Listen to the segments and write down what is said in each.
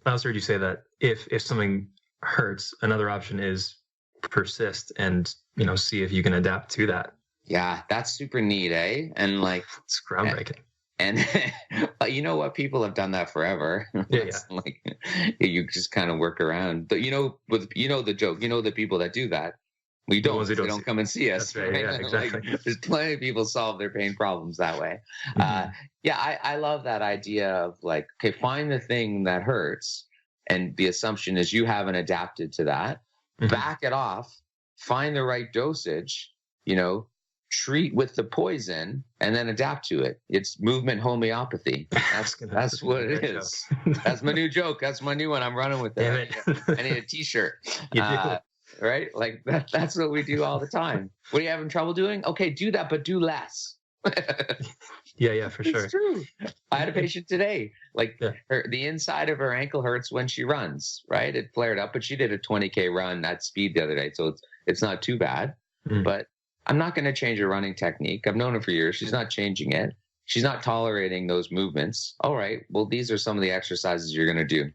I also heard you say that if something hurts, another option is persist and, see if you can adapt to that. Yeah, that's super neat, eh? And like, it's groundbreaking. And you know what? People have done that forever. Yeah. Like you just kind of work around. But the joke. The people that do that. We don't. They don't come and see us. That's right. Yeah, exactly. Like, there's plenty of people solve their pain problems that way. Mm-hmm. I love that idea of like, okay, find the thing that hurts, and the assumption is you haven't adapted to that. Mm-hmm. Back it off. Find the right dosage. Treat with the poison and then adapt to it. It's movement homeopathy. That's what it is. That's my new joke. That's my new one. I'm running with it. I need a t-shirt. Right? Like that's what we do all the time. What are you having trouble doing? Okay, do that, but do less. Yeah, for sure. It's true. I had a patient today. Like the inside of her ankle hurts when she runs, right? It flared up, but she did a 20K run at speed the other day. So it's not too bad. But I'm not going to change her running technique. I've known her for years. She's not changing it. She's not tolerating those movements. All right. Well, these are some of the exercises you're going to do.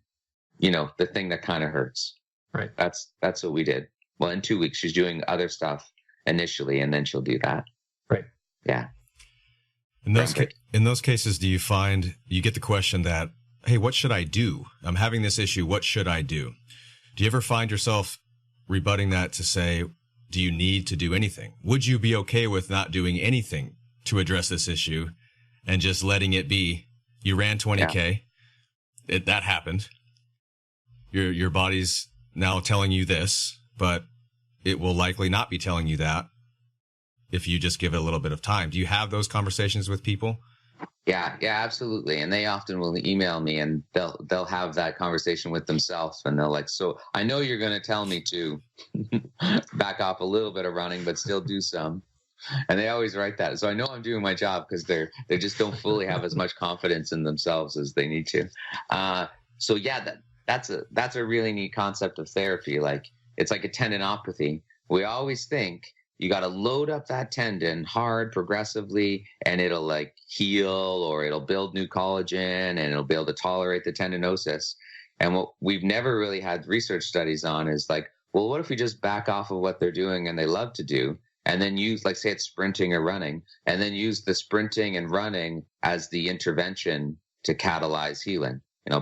The thing that kind of hurts. Right. That's what we did. Well, in 2 weeks, she's doing other stuff initially, and then she'll do that. Right. Yeah. In those cases, do you find you get the question that, hey, what should I do? I'm having this issue. What should I do? Do you ever find yourself rebutting that to say, do you need to do anything? Would you be okay with not doing anything to address this issue and just letting it be? You ran 20K. Yeah. That happened. Your body's now telling you this, but it will likely not be telling you that if you just give it a little bit of time. Do you have those conversations with people? Yeah, absolutely. And they often will email me and they'll have that conversation with themselves, and they're like, so I know you're going to tell me to back off a little bit of running, but still do some. And they always write that. So I know I'm doing my job because they just don't fully have as much confidence in themselves as they need to. So yeah, that's a really neat concept of therapy. Like it's like a tendinopathy. We always think you got to load up that tendon hard progressively and it'll like heal, or it'll build new collagen and it'll be able to tolerate the tendinosis. And what we've never really had research studies on is like, well, what if we just back off of what they're doing and they love to do, and then use, like, say it's sprinting or running, and then use the sprinting and running as the intervention to catalyze healing.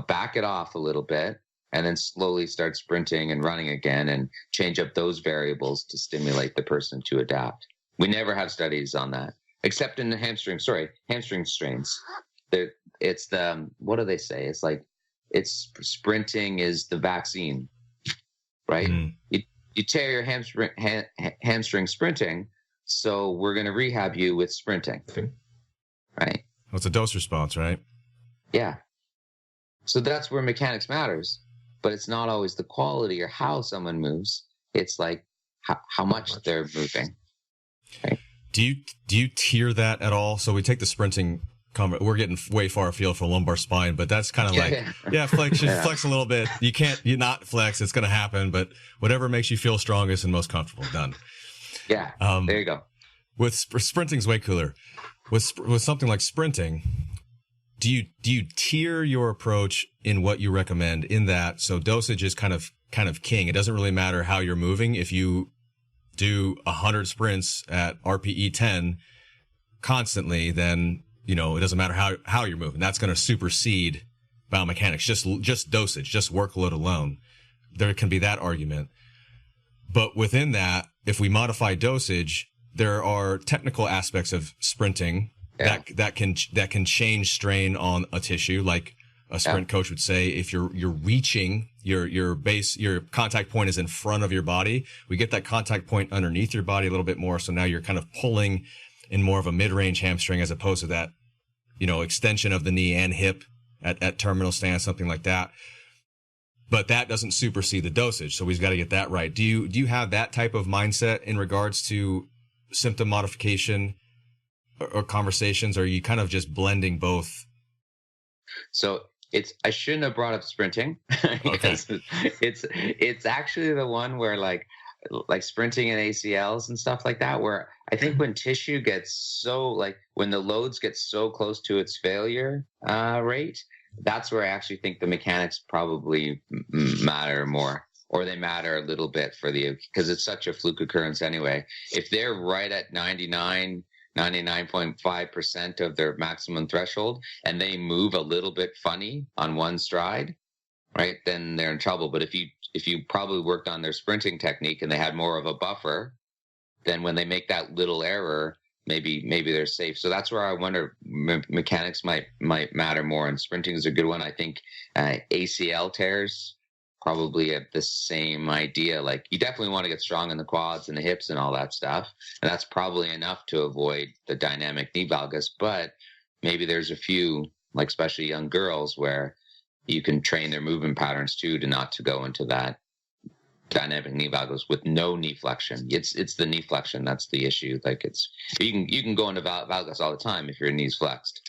Back it off a little bit and then slowly start sprinting and running again and change up those variables to stimulate the person to adapt. We never have studies on that, except in the hamstring strains. It's what do they say? It's like, sprinting is the vaccine, right? Mm. You tear your hamstring sprinting, so we're going to rehab you with sprinting, right? Well, it's a dose response, right? Yeah. So that's where mechanics matters. But it's not always the quality or how someone moves. It's like how much they're moving. Right? Do you tier that at all? So we take the sprinting comment. We're getting way far afield for lumbar spine, but that's kind of like, flex a little bit. You not flex. It's going to happen, but whatever makes you feel strongest and most comfortable, done. Yeah. There you go. With sprinting's way cooler. With something like sprinting, do you tier your approach in what you recommend in that? So dosage is kind of king. It doesn't really matter how you're moving. If you do 100 sprints at RPE 10 constantly, then, it doesn't matter how you're moving. That's going to supersede biomechanics. Just dosage, just workload alone. There can be that argument. But within that, if we modify dosage, there are technical aspects of sprinting that can change strain on a tissue. Like a sprint coach would say, if you're reaching your base, your contact point is in front of your body. We get that contact point underneath your body a little bit more. So now you're kind of pulling in more of a mid-range hamstring as opposed to that, extension of the knee and hip at terminal stance, something like that. But that doesn't supersede the dosage. So we've got to get that right. Do you have that type of mindset in regards to symptom modification or conversations? Or are you kind of just blending both? So I shouldn't have brought up sprinting. Okay. It's actually the one where like sprinting and ACLs and stuff like that, where I think when tissue gets so, like when the loads get so close to its failure rate, that's where I actually think the mechanics probably matter more, or they matter a little bit because it's such a fluke occurrence anyway. If they're right at 99.5% of their maximum threshold and they move a little bit funny on one stride, right, then they're in trouble. But if you probably worked on their sprinting technique and they had more of a buffer, then when they make that little error, maybe they're safe. So that's where I wonder mechanics might matter more, and sprinting is a good one. I think ACL tears probably have the same idea. Like, you definitely want to get strong in the quads and the hips and all that stuff, and that's probably enough to avoid the dynamic knee valgus. But maybe there's a few, like especially young girls, where you can train their movement patterns too to not to go into that dynamic knee valgus with no knee flexion. It's the knee flexion that's the issue. Like, it's you can go into valgus all the time if your knee's flexed,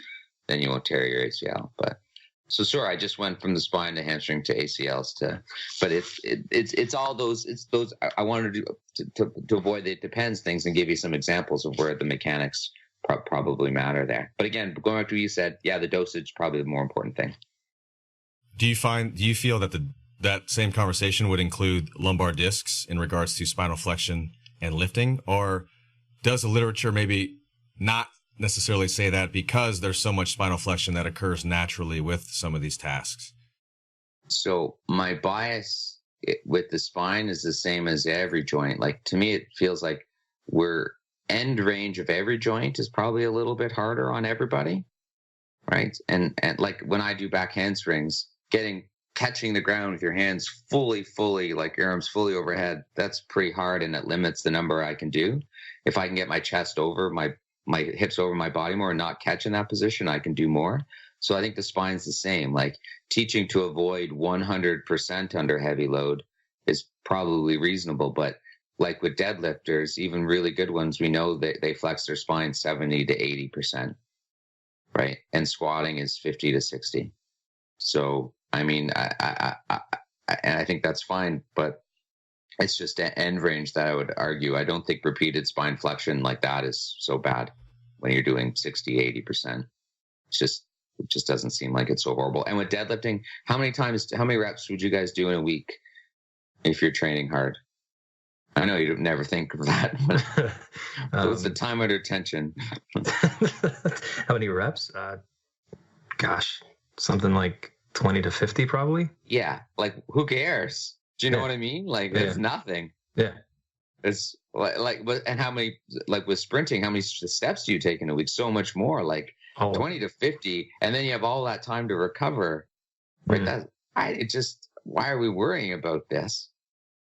then you won't tear your ACL. But so sorry, I just went from the spine to hamstring to ACLs but it's all those. It's those I wanted to avoid the it depends things and give you some examples of where the mechanics probably matter there. But again, going back to what you said, yeah, the dosage is probably the more important thing. Do you feel that that same conversation would include lumbar discs in regards to spinal flexion and lifting, or does the literature maybe not necessarily say that because there's so much spinal flexion that occurs naturally with some of these tasks? So my bias with the spine is the same as every joint. Like, to me, it feels like end range of every joint is probably a little bit harder on everybody, right? And like when I do back handsprings, catching the ground with your hands fully, like your arms fully overhead, that's pretty hard, and it limits the number I can do. If I can get my chest over, my hips over my body more and not catch in that position, I can do more. So I think the spine's the same. Like, teaching to avoid 100% under heavy load is probably reasonable. But like with deadlifters, even really good ones, we know that they flex their spine 70 to 80%, right? And squatting is 50 to 60. So I mean, I think that's fine, but it's just an end range that I would argue. I don't think repeated spine flexion like that is so bad when you're doing 60, 80%. It just doesn't seem like it's so horrible. And with deadlifting, how many reps would you guys do in a week if you're training hard? I know you don't never think of that, but what's the time under tension? How many reps? Gosh, something like 20 to 50 probably. Yeah. Like, who cares? Do you know what I mean? Like, it's nothing. Yeah. It's and how many, like with sprinting, how many steps do you take in a week? So much more, like 20 to 50. And then you have all that time to recover. Right. Why are we worrying about this?